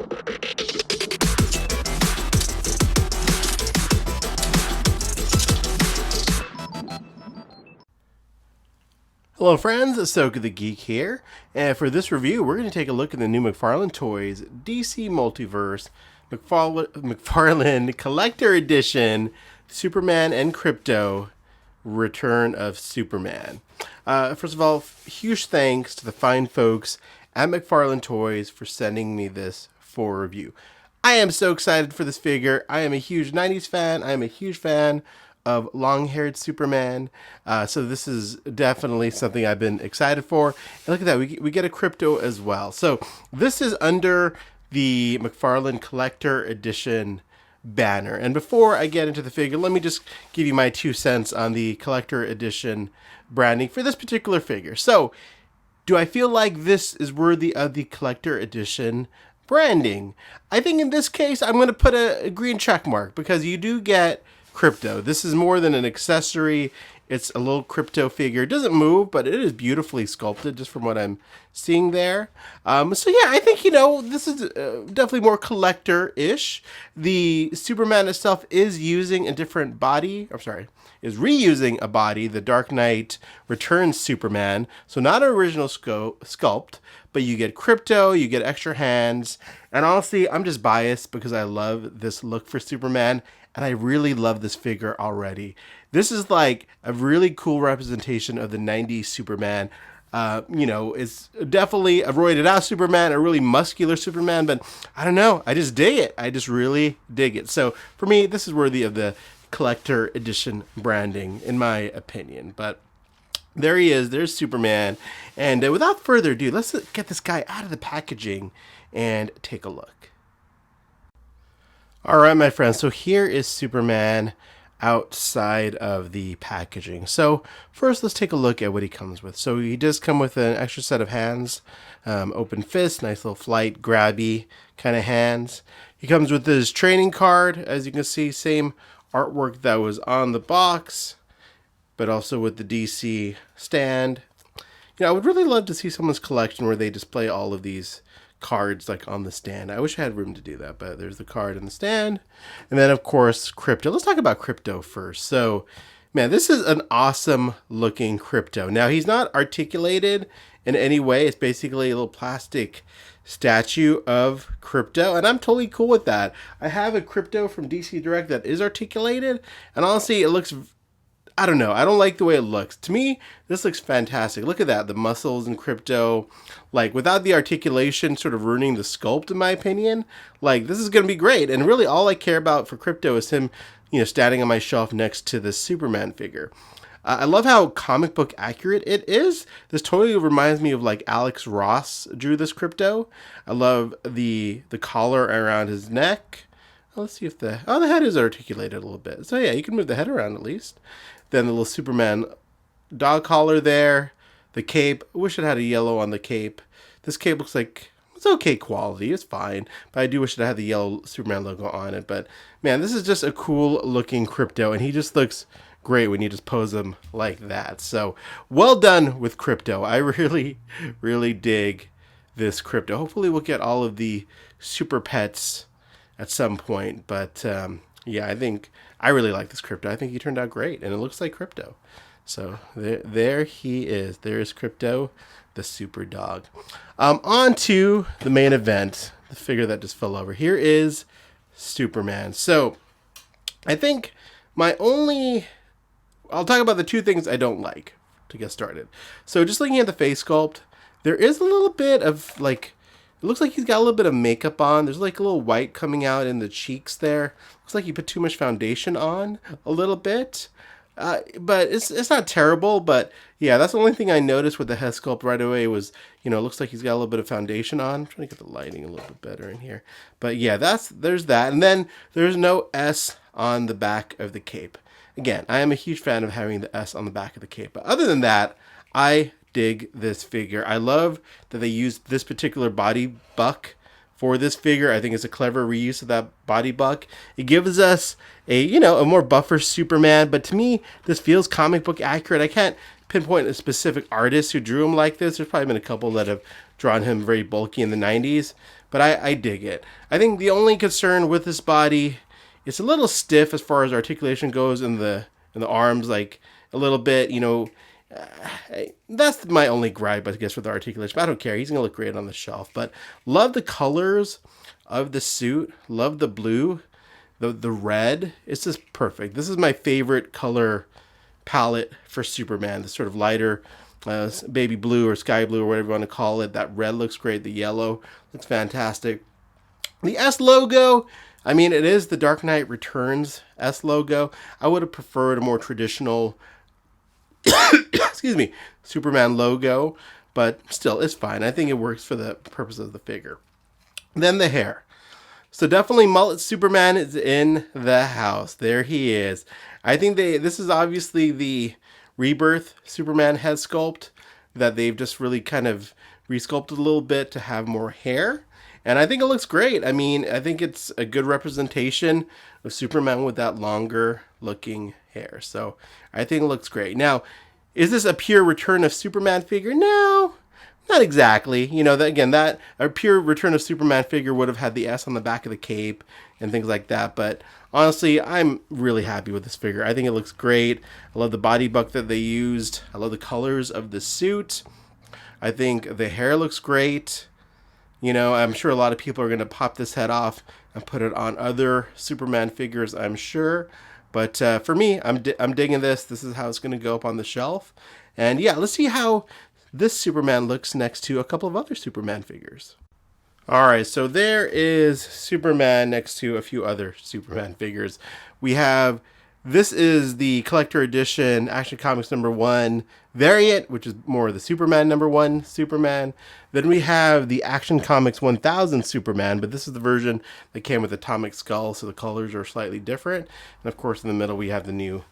Hello friends, Asoka the Geek here, and for this review we're going to take a look at the new McFarlane Toys DC Multiverse McFarlane Collector Edition Superman and Krypto Return of Superman. First of all, huge thanks to the fine folks at McFarlane Toys for sending me this for review. I am so excited for this figure. I am a huge 90s fan. I am a huge fan of long-haired Superman, so this is definitely something I've been excited for. And look at that, we get a Krypto as well. So this is under the McFarlane Collector Edition banner. And before I get into the figure, let me just give you my 2 cents on the Collector Edition branding for this particular figure. So, do I feel like this is worthy of the Collector Edition branding? I think in this case, I'm going to put a green check mark because you do get Krypto. This is more than an accessory. It's a little Krypto figure. It doesn't move, but it is beautifully sculpted just from what I'm seeing there. So yeah, I think, this is definitely more collector-ish. The Superman itself is using a different body. Is reusing a body, the Dark Knight Returns Superman. So not an original sculpt, but you get Krypto, you get extra hands. And honestly, I'm just biased because I love this look for Superman. And I really love this figure already. This is like a really cool representation of the 90s Superman. It's definitely a roided out Superman, a really muscular Superman, but I don't know. I just dig it. I just really dig it. So for me, this is worthy of the Collector Edition branding, in my opinion. But there he is. There's Superman. And without further ado, let's get this guy out of the packaging and take a look. Alright, my friends, so here is Superman outside of the packaging. So first, let's take a look at what he comes with. So he does come with an extra set of hands, open fist, nice little flight, grabby kind of hands. He comes with his training card, as you can see, same artwork that was on the box, but also with the DC stand. I would really love to see someone's collection where they display all of these cards like on the stand. I wish I had room to do that, but there's the card in the stand. And then of course Krypto. Let's talk about Krypto first. So man, this is an awesome looking Krypto. Now he's not articulated in any way. It's basically a little plastic statue of Krypto, and I'm totally cool with that. I have a Krypto from DC Direct that is articulated, and honestly it looks, I don't know. I don't like the way it looks. To me, this looks fantastic. Look at that. The muscles in Krypto. Like, without the articulation sort of ruining the sculpt, in my opinion. Like, this is going to be great. And really, all I care about for Krypto is him, standing on my shelf next to the Superman figure. I love how comic book accurate it is. This totally reminds me of, like, Alex Ross drew this Krypto. I love the collar around his neck. Let's see if the head is articulated a little bit. So yeah, you can move the head around at least. Then the little Superman dog collar there. The cape. I wish it had a yellow on the cape. This cape looks like it's okay quality. It's fine. But I do wish it had the yellow Superman logo on it. But man, this is just a cool looking Krypto. And he just looks great when you just pose him like that. So well done with Krypto. I really, really dig this Krypto. Hopefully we'll get all of the super pets at some point. But yeah, I really like this Krypto. I think he turned out great, and it looks like Krypto. So there he is. There is Krypto, the super dog. On to the main event, the figure that just fell over. Here is Superman. So I think I'll talk about the 2 things I don't like to get started. So just looking at the face sculpt, there is a little bit of like, it looks like he's got a little bit of makeup on. There's like a little white coming out in the cheeks there. Looks like he put too much foundation on a little bit. But it's not terrible. But yeah, that's the only thing I noticed with the head sculpt right away was, it looks like he's got a little bit of foundation on. I'm trying to get the lighting a little bit better in here. But yeah, there's that. And then there's no S on the back of the cape. Again, I am a huge fan of having the S on the back of the cape. But other than that, I dig this figure. I love that they used this particular body buck for this figure. I think it's a clever reuse of that body buck. It gives us a more buffer Superman, but to me, this feels comic book accurate. I can't pinpoint a specific artist who drew him like this. There's probably been a couple that have drawn him very bulky in the 90s, but I dig it. I think the only concern with this body, it's a little stiff as far as articulation goes in the arms, like a little bit, you know. That's my only gripe, I guess, with the articulation. But I don't care. He's gonna look great on the shelf. But love the colors of the suit. Love the blue, the red. It's just perfect. This is my favorite color palette for Superman. The sort of lighter baby blue or sky blue or whatever you want to call it. That red looks great. The yellow looks fantastic. The S logo, I mean, it is the Dark Knight Returns S logo. I would have preferred a more traditional excuse me, Superman logo, but still, it's fine. I think it works for the purpose of the figure. Then the hair. So definitely mullet Superman is in the house. There he is. I think this is obviously the Rebirth Superman head sculpt that they've just really kind of resculpted a little bit to have more hair. And I think it looks great. I mean, I think it's a good representation of Superman with that longer looking hair. So I think it looks great. Now, is this a pure Return of Superman figure? No, not exactly. You know, that a pure Return of Superman figure would have had the S on the back of the cape and things like that. But honestly, I'm really happy with this figure. I think it looks great. I love the body buck that they used. I love the colors of the suit. I think the hair looks great. You know, I'm sure a lot of people are going to pop this head off and put it on other Superman figures, I'm sure. But for me, I'm digging this. This is how it's going to go up on the shelf. And yeah, let's see how this Superman looks next to a couple of other Superman figures. All right, so there is Superman next to a few other Superman figures. This is the collector edition Action Comics #1 variant, which is more of the Superman #1 Superman. Then we have the Action Comics 1000 Superman, but this is the version that came with Atomic Skull, so the colors are slightly different. And of course, in the middle, we have the new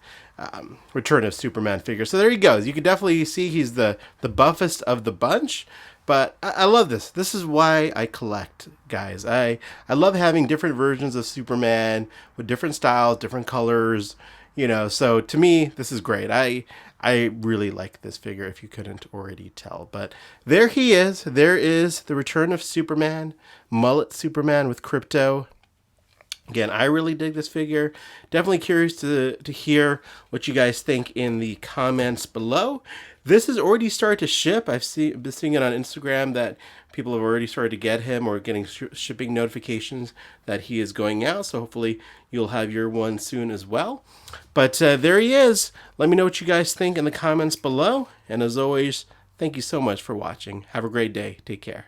Return of Superman figure. So there he goes. You can definitely see he's the buffest of the bunch. But I love this. This is why I collect, guys. I love having different versions of Superman with different styles, different colors, you know. So to me, this is great. I really like this figure, if you couldn't already tell. But there he is. There is the Return of Superman, mullet Superman with Krypto. Again, I really dig this figure. Definitely curious to hear what you guys think in the comments below. This has already started to ship. I've been seeing it on Instagram that people have already started to get him or getting shipping notifications that he is going out. So hopefully you'll have your one soon as well. But there he is. Let me know what you guys think in the comments below. And as always, thank you so much for watching. Have a great day. Take care.